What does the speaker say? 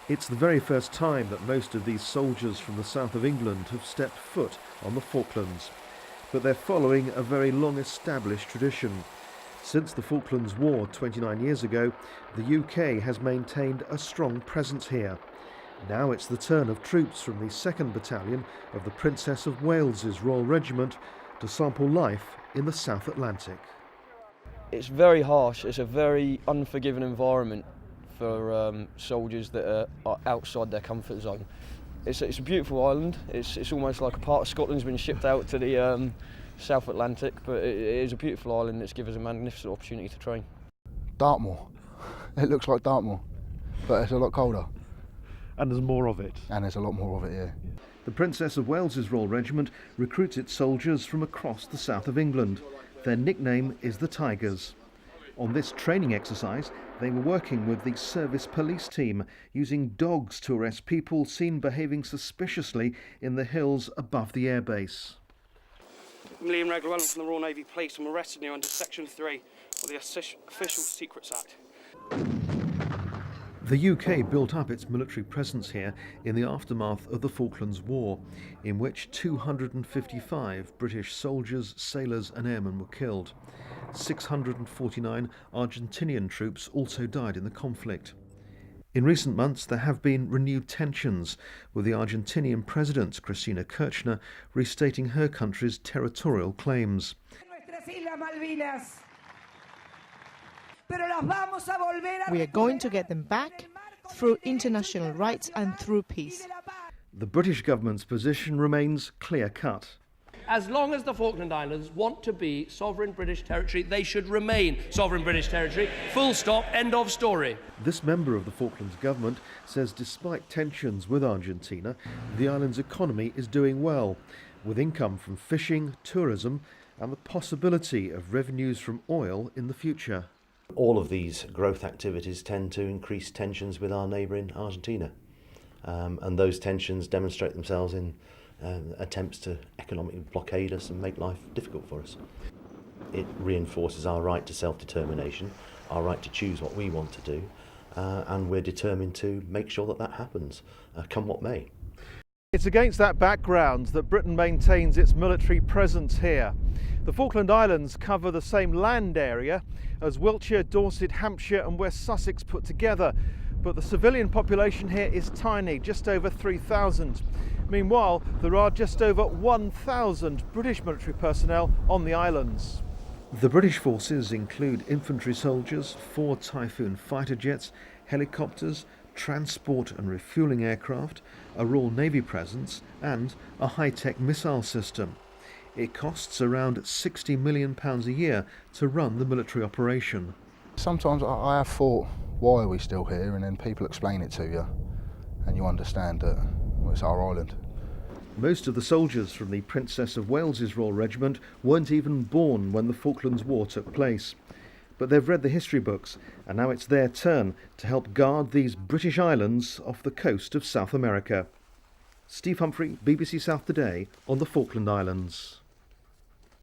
It's the very first time that most of these soldiers from the south of England have stepped foot on the Falklands. But they're following a very long-established tradition. Since the Falklands War 29 years ago, the UK has maintained a strong presence here. Now it's the turn of troops from the 2nd Battalion of the Princess of Wales's Royal Regiment to sample life in the South Atlantic. It's very harsh, it's a very unforgiving environment for soldiers that are outside their comfort zone. It's a beautiful island. It's almost like a part of Scotland's been shipped out to the South Atlantic, but it is a beautiful island that's given us a magnificent opportunity to train. Dartmoor. It looks like Dartmoor, but it's a lot colder. And there's more of it. And there's a lot more of it, yeah. The Princess of Wales's Royal Regiment recruits its soldiers from across the south of England. Their nickname is the Tigers. On this training exercise, they were working with the service police team, using dogs to arrest people seen behaving suspiciously in the hills above the airbase. I'm Liam Regler from the Royal Navy Police. I'm arrested here under Section 3 of the Official Secrets Act. The UK built up its military presence here in the aftermath of the Falklands War, in which 255 British soldiers, sailors and airmen were killed. 649 Argentinian troops also died in the conflict. In recent months there have been renewed tensions, with the Argentinian President Cristina Kirchner restating her country's territorial claims. We are going to get them back through international rights and through peace. The British government's position remains clear-cut. As long as the Falkland Islands want to be sovereign British territory, they should remain sovereign British territory. Full stop, end of story. This member of the Falklands government says despite tensions with Argentina, the island's economy is doing well, with income from fishing, tourism and the possibility of revenues from oil in the future. All of these growth activities tend to increase tensions with our neighbour in Argentina, and those tensions demonstrate themselves in attempts to economically blockade us and make life difficult for us. It reinforces our right to self-determination, our right to choose what we want to do, and we're determined to make sure that that happens, come what may. It's against that background that Britain maintains its military presence here. The Falkland Islands cover the same land area as Wiltshire, Dorset, Hampshire and West Sussex put together, but the civilian population here is tiny, just over 3,000. Meanwhile, there are just over 1,000 British military personnel on the islands. The British forces include infantry soldiers, 4 Typhoon fighter jets, helicopters, transport and refuelling aircraft, a Royal Navy presence and a high-tech missile system. It costs around £60 million a year to run the military operation. Sometimes I have thought, why are we still here? And then people explain it to you and you understand that it's our island. Most of the soldiers from the Princess of Wales's Royal Regiment weren't even born when the Falklands War took place. But they've read the history books, and now it's their turn to help guard these British islands off the coast of South America. Steve Humphrey, BBC South Today, on the Falkland Islands.